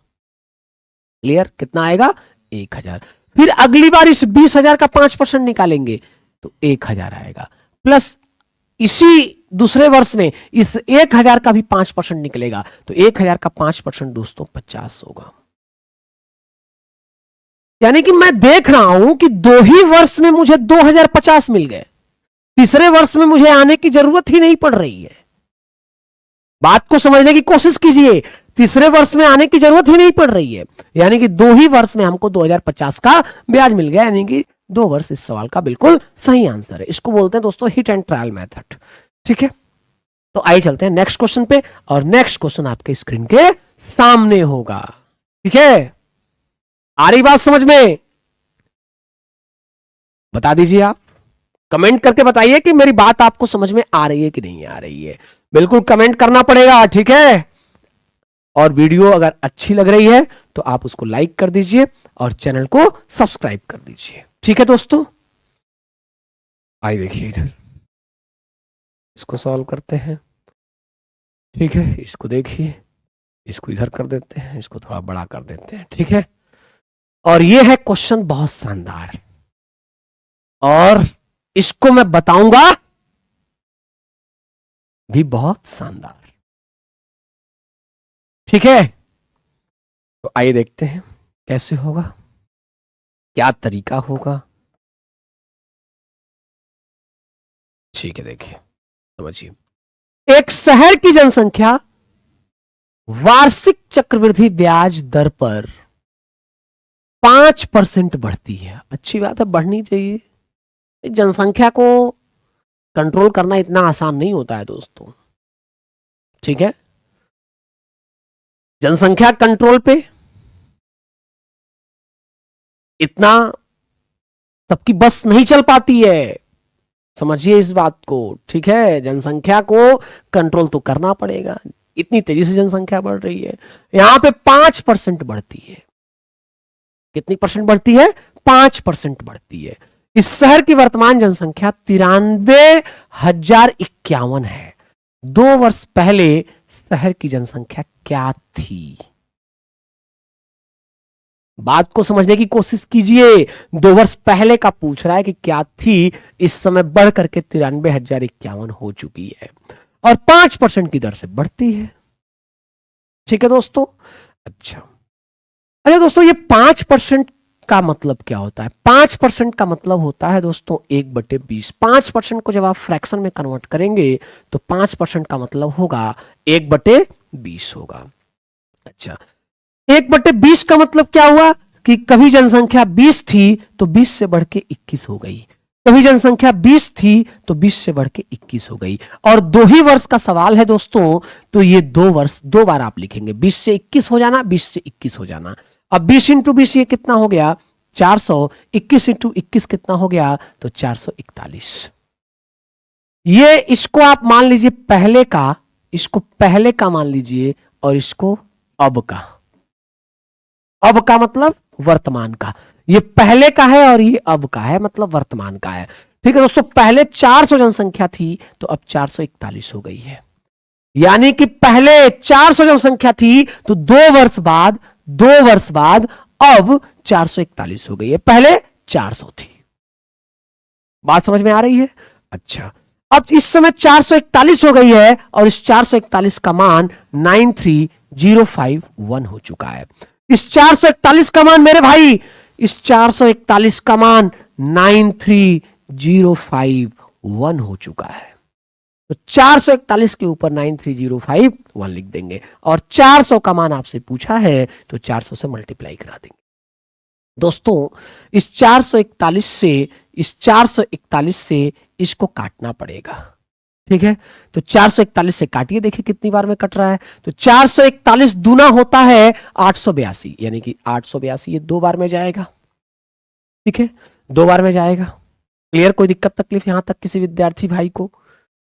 क्लियर? कितना आएगा? 1,000। फिर अगली बार इस 20,000 का 5% निकालेंगे तो 1,000 आएगा। प्लस इसी दूसरे वर्ष में इस 1,000 का भी 5% निकलेगा तो 1,000 का 5% दोस्तों 50 होगा। यानी कि मैं देख रहा हूं कि 2 ही वर्ष में मुझे 2050 मिल गए। तीसरे वर्ष में मुझे आने की जरूरत ही नहीं पड़ रही है। बात को समझने की कोशिश कीजिए। तीसरे वर्ष में आने की जरूरत ही नहीं पड़ रही है, यानी कि 2 ही वर्ष में हमको 2050 का ब्याज मिल गया, यानी कि 2 वर्ष इस सवाल का बिल्कुल सही आंसर है। इसको बोलते हैं दोस्तों हिट एंड ट्रायल मेथड। ठीक है, तो आइए चलते हैं नेक्स्ट क्वेश्चन पे, और नेक्स्ट क्वेश्चन आपके स्क्रीन के सामने होगा। ठीक है, आ रही बात समझ में? बता दीजिए, आप कमेंट करके बताइए कि मेरी बात आपको समझ में आ रही है कि नहीं आ रही है। बिल्कुल कमेंट करना पड़ेगा। ठीक है, और वीडियो अगर अच्छी लग रही है तो आप उसको लाइक कर दीजिए और चैनल को सब्सक्राइब कर दीजिए। ठीक है दोस्तों, आइए देखिए इधर, इसको सॉल्व करते हैं। ठीक है, इसको देखिए, इसको इधर कर देते हैं, इसको थोड़ा बड़ा कर देते हैं। ठीक है, और ये है क्वेश्चन बहुत शानदार, और इसको मैं बताऊंगा भी बहुत शानदार। ठीक है, तो आइए देखते हैं कैसे होगा, क्या तरीका होगा। ठीक है, देखिए समझिए। एक शहर की जनसंख्या वार्षिक चक्रवृद्धि ब्याज दर पर 5% बढ़ती है। अच्छी बात है, बढ़नी चाहिए। जनसंख्या को कंट्रोल करना इतना आसान नहीं होता है दोस्तों। ठीक है, जनसंख्या कंट्रोल पे इतना सबकी बस नहीं चल पाती है, समझिए इस बात को। ठीक है, जनसंख्या को कंट्रोल तो करना पड़ेगा, इतनी तेजी से जनसंख्या बढ़ रही है। यहां पे 5% बढ़ती है। कितनी परसेंट बढ़ती है? 5% बढ़ती है। इस शहर की वर्तमान जनसंख्या 93,051 है। 2 वर्ष पहले शहर की जनसंख्या क्या थी? बात को समझने की कोशिश कीजिए। 2 वर्ष पहले का पूछ रहा है कि क्या थी, इस समय बढ़ करके 93,051 हो चुकी है और 5% की दर से बढ़ती है। ठीक है दोस्तों, अच्छा दोस्तों, ये 5% का मतलब क्या होता है? 5% का मतलब होता है दोस्तों 1/20। 5% को जब आप फ्रैक्शन में कन्वर्ट करेंगे तो 5% का मतलब होगा 1/20 होगा। अच्छा, 1/20 का मतलब क्या हुआ कि कभी जनसंख्या 20 थी तो 20 से बढ़ के 21 हो गई, कभी जनसंख्या 20 थी तो 20 से बढ़ के 21 हो गई। और 2 ही वर्ष का सवाल है दोस्तों, तो ये 2 वर्ष 2 बार आप लिखेंगे। 20 से 21 हो जाना, 20 से 21 हो जाना। अब 20 इंटू 20 ये कितना हो गया? 400। 21 इंटू 21 कितना हो गया? तो 441। ये इसको आप मान लीजिए पहले का, इसको पहले का मान लीजिए, और इसको अब का। अब का मतलब वर्तमान का। ये पहले का है और ये अब का है, मतलब वर्तमान का है। ठीक है दोस्तों, पहले 400 जनसंख्या थी तो अब 441 हो गई है। यानी कि पहले 400 जनसंख्या थी तो 2 वर्ष बाद अब 441 हो गई है। पहले 400 थी। बात समझ में आ रही है? अच्छा, अब इस समय 441 हो गई है और इस 441 का मान 93 43051 हो चुका है। इस 441 का मान मेरे भाई, इस 441 का मान 93051 हो चुका है। तो 441 के ऊपर 93051 लिख देंगे और 400 का मान आपसे पूछा है तो 400 से मल्टीप्लाई करा देंगे। दोस्तों इस 441 से इसको काटना पड़ेगा, ठीक है। तो 441 से काटिए, देखिए कितनी बार में कट रहा है। तो 441 दूना होता है 882, यानी कि 882 ये 2 बार में जाएगा, ठीक है, 2 बार में जाएगा। क्लियर? कोई दिक्कत तकलीफ यहां तक किसी विद्यार्थी भाई को?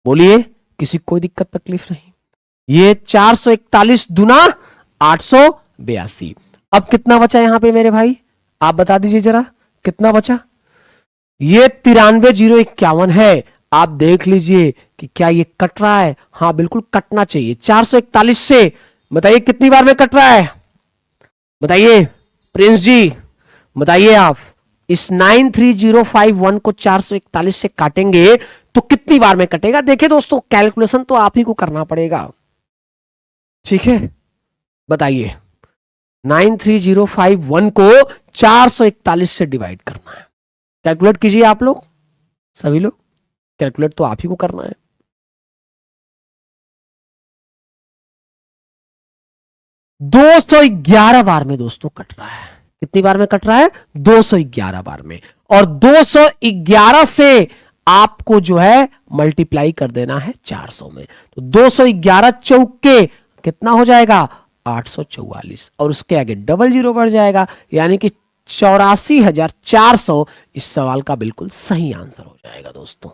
बोलिए, किसी कोई दिक्कत तकलीफ नहीं? ये 441 दूना 882। अब कितना बचा यहां पे मेरे भाई, आप बता दीजिए जरा कितना बचा। ये 93051 है। आप देख लीजिए कि क्या ये कट रहा है? हाँ बिल्कुल कटना चाहिए। 441 से बताइए कितनी बार में कट रहा है, बताइए प्रिंस जी, बताइए आप। इस 93051 को 441 से काटेंगे तो कितनी बार में कटेगा? देखिए दोस्तों, कैलकुलेशन तो आप ही को करना पड़ेगा, ठीक है। बताइए, 93051 को 441 से डिवाइड करना है। कैलकुलेट कीजिए आप लोग, सभी लोग, कैलकुलेट तो आप ही को करना है। दो 211 बार में दोस्तों कट रहा है। कितनी बार में कट रहा है? 211 बार में। और 211 से आपको जो है मल्टीप्लाई कर देना है 400 में। तो 211 चौके कितना हो जाएगा? 844, और उसके आगे डबल जीरो बढ़ जाएगा, यानी कि 84,400 इस सवाल का बिल्कुल सही आंसर हो जाएगा दोस्तों,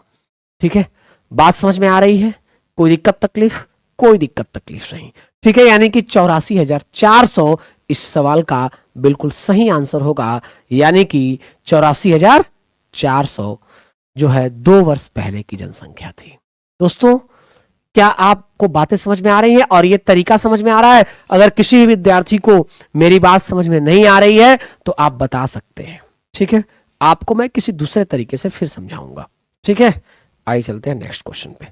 ठीक है। बात समझ में आ रही है? कोई दिक्कत तकलीफ? कोई दिक्कत तकलीफ नहीं, ठीक है। यानी कि 84,400 इस सवाल का बिल्कुल सही आंसर होगा, यानी कि 84,400 जो है 2 वर्ष पहले की जनसंख्या थी। दोस्तों क्या आपको बातें समझ में आ रही है और ये तरीका समझ में आ रहा है? अगर किसी भी विद्यार्थी को मेरी बात समझ में नहीं आ रही है तो आप बता सकते हैं, ठीक है। आपको मैं किसी दूसरे तरीके से फिर समझाऊंगा, ठीक है। आइए चलते हैं नेक्स्ट क्वेश्चन पे।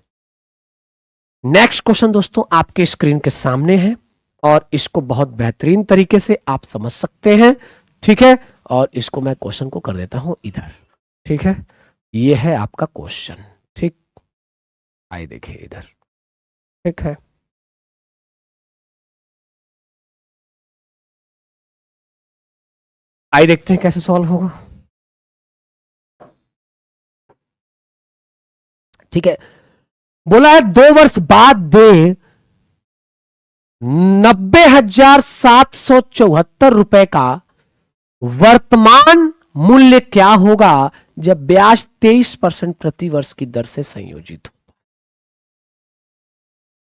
नेक्स्ट क्वेश्चन दोस्तों आपके स्क्रीन के सामने है और इसको बहुत बेहतरीन तरीके से आप समझ सकते हैं, ठीक है। और इसको मैं क्वेश्चन को कर देता हूं इधर, ठीक है। ये है आपका क्वेश्चन, ठीक। आइए देखिए इधर, ठीक है। आइए देखते हैं कैसे सॉल्व होगा, ठीक है। बोला है 2 वर्ष बाद दे 90,774 रुपए का वर्तमान मूल्य क्या होगा जब ब्याज 23% प्रति वर्ष की दर से संयोजित हो।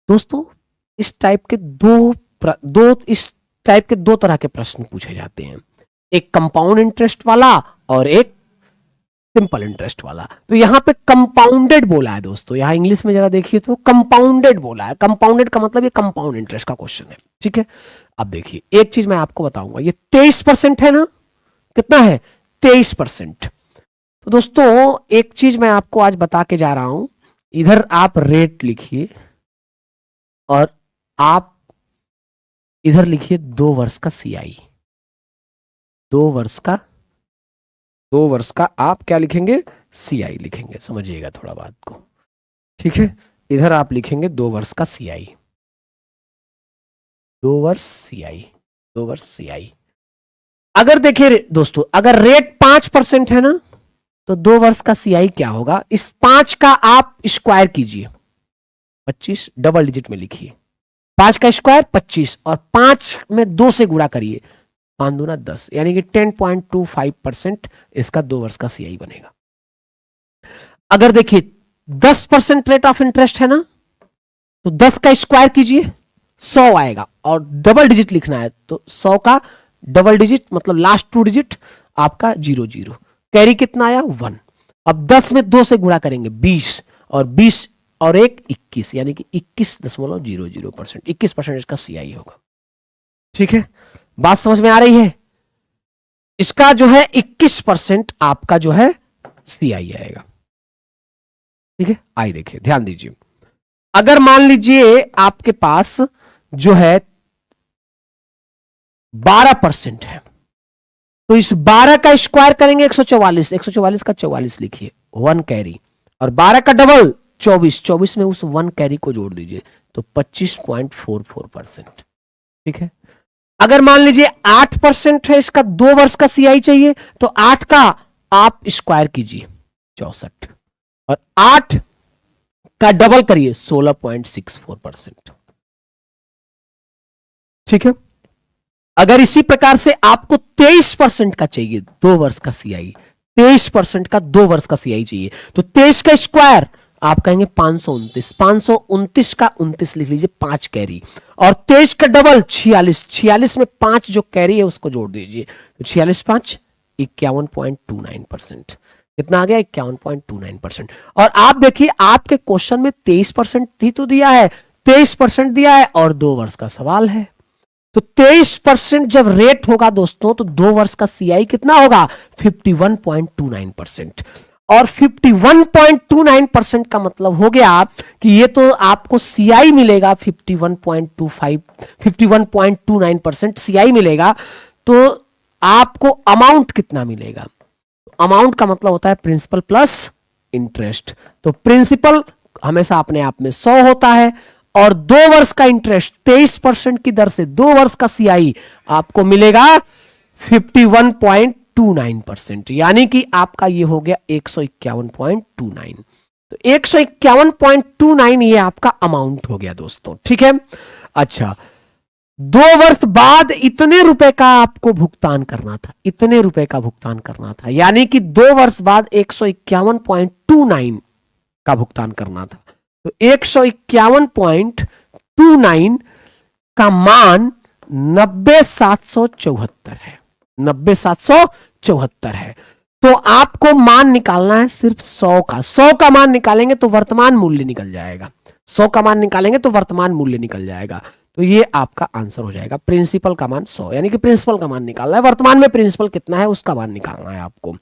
दोस्तों इस टाइप के दो तरह के प्रश्न पूछे जाते हैं, एक कंपाउंड इंटरेस्ट वाला और एक सिंपल इंटरेस्ट वाला। तो यहां पे कंपाउंडेड बोला है दोस्तों, यहां इंग्लिश में जरा देखिए तो कंपाउंडेड बोला है। कंपाउंडेड का मतलब ये कंपाउंड इंटरेस्ट का क्वेश्चन है, ठीक है। अब देखिए एक चीज मैं आपको बताऊंगा, ये 23% है ना, कितना है? 23%। तो दोस्तों एक चीज मैं आपको आज बता के जा रहा हूं, इधर आप रेट लिखिए और आप इधर लिखिए 2 वर्ष का सीआई। 2 वर्ष का आप क्या लिखेंगे? सीआई लिखेंगे, समझिएगा थोड़ा बात को, ठीक है। इधर आप लिखेंगे 2 वर्ष का सीआई, 2 वर्ष सीआई। अगर देखिए दोस्तों, अगर रेट 5% है ना, तो 2 वर्ष का सीआई क्या होगा? इस 5 का आप स्क्वायर कीजिए, 25 डबल डिजिट में लिखिए, 5 का स्क्वायर 25 और 5 में 2 से गुणा करिए, 5 दूना 10, यानी कि 10.25% इसका 2 वर्ष का सीआई बनेगा। अगर देखिए 10% रेट ऑफ इंटरेस्ट है ना, तो 10 का स्क्वायर कीजिए, 100 आएगा और डबल डिजिट लिखना है, तो 100 का डबल डिजिट मतलब लास्ट 2 डिजिट आपका 00, कैरी कितना आया? 1। अब 10 में 2 से गुणा करेंगे 20 और 20 और 1 21, यानी कि 21.00%, 21% इसका सीआई होगा, ठीक है। बात समझ में आ रही है? इसका जो है 21% आपका जो है सीआई आएगा, ठीक है। आइए देखिए, ध्यान दीजिए, अगर मान लीजिए आपके पास जो है 12% है। तो इस 12 का स्क्वायर करेंगे 144, 144 का 44 लिखिए, 1 कैरी, और 12 का डबल 24, 24 में उस 1 कैरी को जोड़ दीजिए तो 25.44%। ठीक है। अगर मान लीजिए 8% है, इसका 2 वर्ष का सीआई चाहिए, तो 8 का आप स्क्वायर कीजिए 64, और 8 का डबल करिए 16.64%। ठीक है। अगर इसी प्रकार से आपको 23% का चाहिए 2 वर्ष का सीआई, 23% का 2 वर्ष का सीआई चाहिए, तो 23 का स्क्वायर आप कहेंगे 529, 529 का 29 लिख लीजिए, 5 कैरी, और 23 का डबल 46, 46 में 5 जो कैरी है उसको जोड़ दीजिए, तो 46 5 51.29%। कितना आ गया? 51.29%। और आप देखिए आपके क्वेश्चन में 23% ही तो दिया है, 23% दिया है और 2 वर्ष का सवाल है। तो 23% जब रेट होगा दोस्तों, तो 2 वर्ष का सीआई कितना होगा? 51.29%। और 51.29% का मतलब हो गया कि ये तो आपको सीआई मिलेगा 51.25, 51.29% सीआई मिलेगा, तो आपको अमाउंट कितना मिलेगा? अमाउंट का मतलब होता है प्रिंसिपल प्लस इंटरेस्ट। तो प्रिंसिपल हमेशा अपने आप में 100 होता है, और 2 वर्ष का इंटरेस्ट 23% की दर से 2 वर्ष का सीआई आपको मिलेगा 51.29%, यानी कि आपका ये हो गया 151.29। तो 151.29 ये आपका अमाउंट हो गया दोस्तों। ठीक है। अच्छा, 2 वर्ष बाद इतने रुपए का आपको भुगतान करना था, इतने रुपए का भुगतान करना था, यानी कि 2 वर्ष बाद 151.29 का भुगतान करना था। तो 151.29 का मान 90,774 है, 90,774 है। तो आपको मान निकालना है सिर्फ 100 का। 100 का मान निकालेंगे तो वर्तमान मूल्य निकल जाएगा, 100 का मान निकालेंगे तो वर्तमान मूल्य निकल जाएगा। तो ये आपका आंसर हो जाएगा। प्रिंसिपल का मान 100, यानी कि प्रिंसिपल का मान निकालना है, वर्तमान में प्रिंसिपल कितना है उसका मान निकालना है आपको।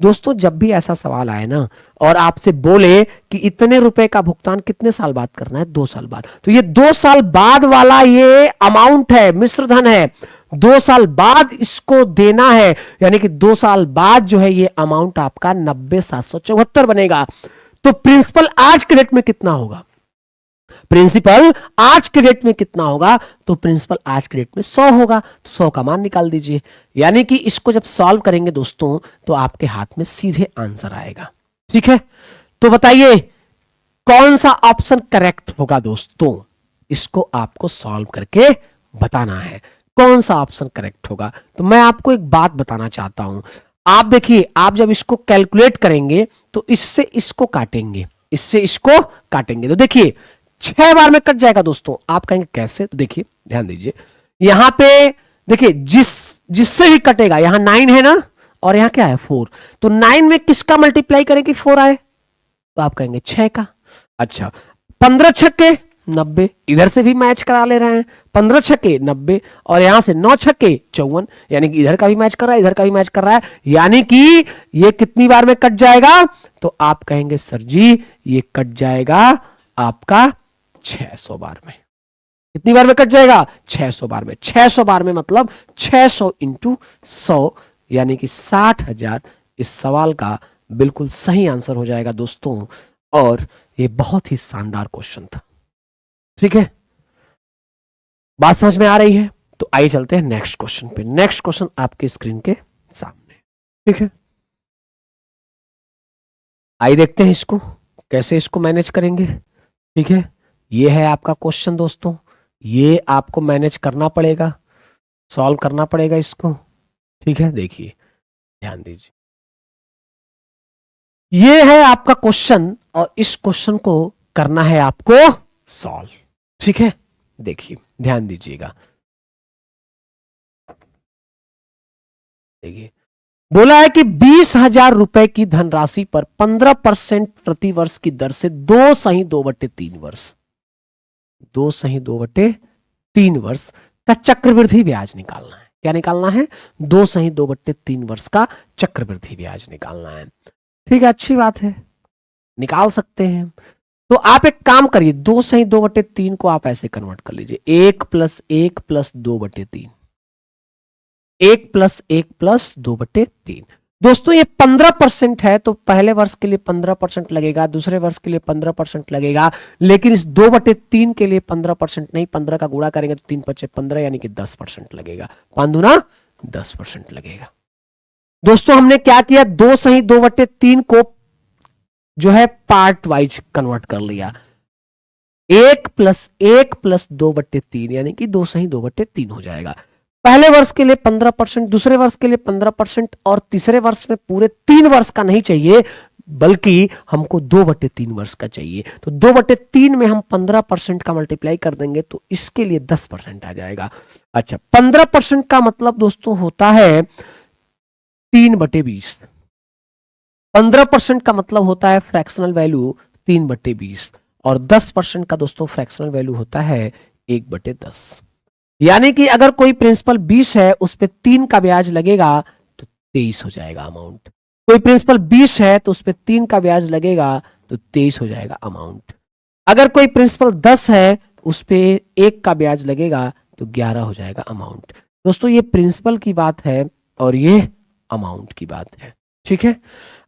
दोस्तों जब भी ऐसा सवाल आए ना और आपसे बोले कि इतने रुपए का भुगतान कितने साल बाद करना है, 2 साल बाद, तो ये 2 साल बाद वाला ये अमाउंट है, मिश्र धन है, 2 साल बाद इसको देना है, यानी कि 2 साल बाद जो है ये अमाउंट आपका 90,774 बनेगा। तो प्रिंसिपल आज के डेट में कितना होगा? प्रिंसिपल आज के डेट में कितना होगा? तो प्रिंसिपल आज के डेट में 100 होगा, तो 100 का मान निकाल दीजिए। यानी कि इसको जब सॉल्व करेंगे दोस्तों तो आपके हाथ में सीधे आंसर आएगा। ठीक है। तो बताइए कौन सा ऑप्शन करेक्ट होगा दोस्तों? इसको आपको सॉल्व करके बताना है कौन सा ऑप्शन करेक्ट होगा। तो मैं आपको एक बात बताना चाहता हूं। आप देखिए, आप जब इसको कैलकुलेट करेंगे तो इससे इसको काटेंगे, इससे इसको काटेंगे, तो देखिए 6 बार में कट जाएगा दोस्तों। आप कहेंगे कैसे? तो देखिए ध्यान दीजिए, यहां पे देखिए जिससे भी कटेगा, यहां 9 है ना, और यहां क्या है 4, तो 9 में किसका मल्टीप्लाई करें कि 4 आए? तो आप कहेंगे 6 का। अच्छा, 15 छक्के 90, इधर से भी मैच करा ले रहे हैं, 15 छक्के 90, और यहां से 9 छक्के 54, यानी कि इधर का भी मैच कर रहा है, इधर का भी मैच कर रहा है, यानी कि ये कितनी बार में कट जाएगा? तो आप कहेंगे सर जी ये कट जाएगा आपका 600 बार में। कितनी बार में कट जाएगा? 600 बार में। 600 बार में मतलब 600 इंटू 100, यानी कि 60,000 इस सवाल का बिल्कुल सही आंसर हो जाएगा दोस्तों। और ये बहुत ही शानदार क्वेश्चन था। ठीक है, बात समझ में आ रही है? तो आइए चलते हैं नेक्स्ट क्वेश्चन पे। नेक्स्ट क्वेश्चन आपके स्क्रीन के सामने। ठीक है, आइए देखते हैं इसको कैसे इसको मैनेज करेंगे। ठीक है, ये है आपका क्वेश्चन दोस्तों, ये आपको मैनेज करना पड़ेगा, सॉल्व करना पड़ेगा इसको। ठीक है, देखिए ध्यान दीजिए, ये है आपका क्वेश्चन और इस क्वेश्चन को करना है आपको सॉल्व। ठीक है, देखिए ध्यान दीजिएगा, देखिए बोला है कि 20,000 रुपए की धनराशि पर 15% प्रति वर्ष की दर से 2/2/3 वर्ष, 2/2/3 वर्ष का चक्रवृद्धि ब्याज निकालना है। क्या निकालना है? 2/2/3 वर्ष का चक्रवृद्धि ब्याज निकालना है। ठीक है, अच्छी बात है, निकाल सकते हैं। तो आप एक काम करिए, 2/2/3 को आप ऐसे कन्वर्ट कर लीजिए, 1 + 1 + 2/3, 1 प्लस 1 प्लस 2/3। दोस्तों ये 15% है, तो पहले वर्ष के लिए 15% लगेगा, दूसरे वर्ष के लिए 15% लगेगा, लेकिन इस 2/3 के लिए 15% नहीं, 15 का गुणा करेंगे तो 3 × 15 यानी कि 10% लगेगा। 5 दूना 10% लगेगा। दोस्तों हमने क्या किया, 2 सही 2/3 को जो है पार्ट वाइज कन्वर्ट कर लिया। 1 प्लस 1 प्लस 2/3 यानी कि 2 सही 2/3 हो जाएगा। पहले वर्ष के लिए 15%, दूसरे वर्ष के लिए 15% और तीसरे वर्ष में पूरे 3 वर्ष का नहीं चाहिए, बल्कि हमको 2/3 वर्ष का चाहिए। तो 2/3 में हम 15% का मल्टीप्लाई कर देंगे तो इसके लिए 10% आ जाएगा। अच्छा, 15% का मतलब दोस्तों होता है 3/20। 15% का मतलब होता है फ्रैक्शनल वैल्यू 3/20 और 10% का दोस्तों फ्रैक्शनल वैल्यू होता है 1/10। यानी कि अगर कोई प्रिंसिपल 20 है, उस पे 3 का ब्याज लगेगा तो 23 हो जाएगा अमाउंट। कोई प्रिंसिपल 20 है तो उस पे 3 का ब्याज लगेगा तो 23 हो जाएगा अमाउंट। अगर कोई प्रिंसिपल 10 है, उस पे 1 का ब्याज लगेगा तो 11 हो जाएगा अमाउंट। दोस्तों ये प्रिंसिपल की बात है और ये अमाउंट की बात है, ठीक है।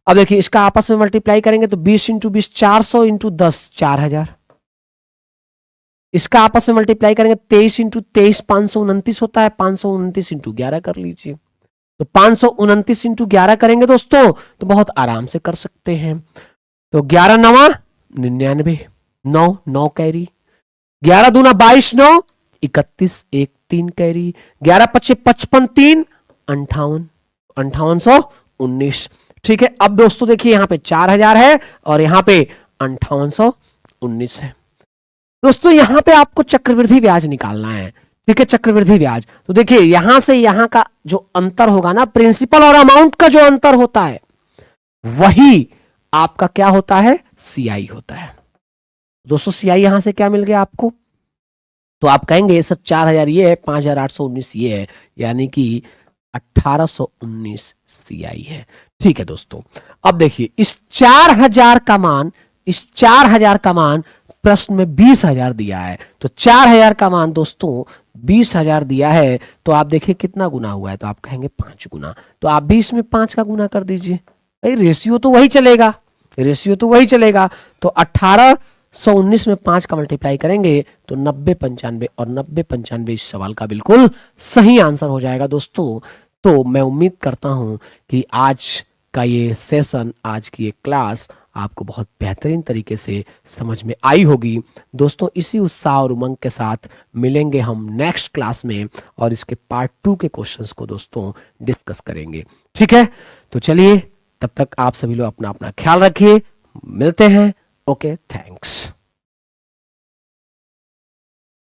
अब देखिए इसका आपस में मल्टीप्लाई करेंगे तो 20 × 20 400 × 10 4000। इसका आपस में मल्टीप्लाई करेंगे 23 × 23 529 होता है, 529 × 11 कर लीजिए। तो 529 × 11 करेंगे दोस्तों तो बहुत आराम से कर सकते हैं। तो 11 9 99, 9 9 कैरी, 11 दूना 22 9 31 1 3 कैरी, 11 5 55 3 58 5819। ठीक है, अब दोस्तों देखिए यहां पे 4000 है और यहां पे 5819 है। दोस्तों यहां पे आपको चक्रवृद्धि ब्याज निकालना है, ठीक है, चक्रवृद्धि ब्याज। तो देखिए यहां से यहां का जो अंतर होगा ना, प्रिंसिपल और अमाउंट का जो अंतर होता है वही आपका क्या होता है, सीआई होता है। दोस्तों सीआई यहां से क्या मिल गया आपको, तो आप कहेंगे सर 4000 ये है, 5819 ये है, यानी कि 1819 सीआई है। ठीक है दोस्तों, अब देखिए इस 4000 का मान, इस 4000 का मान प्रश्न में 20000 दिया है, तो 4000 का मान दोस्तों 20000 दिया है, तो आप देखिए कितना गुना हुआ है, तो आप कहेंगे 5 गुना। तो आप भी इसमें 5 का गुना कर दीजिए, भाई रेशियो तो वही चलेगा, रेशियो तो वही चलेगा। तो 1819 में 5 का मल्टीप्लाई करेंगे तो 90 95 और 90 95 इस सवाल का बिल्कुल सही आंसर हो जाएगा दोस्तों। तो मैं उम्मीद करता हूं कि आज का ये सेशन, आज की ये क्लास आपको बहुत बेहतरीन तरीके से समझ में आई होगी। दोस्तों इसी उत्साह और उमंग के साथ मिलेंगे हम नेक्स्ट क्लास में और इसके पार्ट 2 के क्वेश्चंस को दोस्तों डिस्कस करेंगे, ठीक है। तो चलिए तब तक आप सभी लोग अपना अपना ख्याल रखिए, मिलते हैं, ओके, थैंक्स।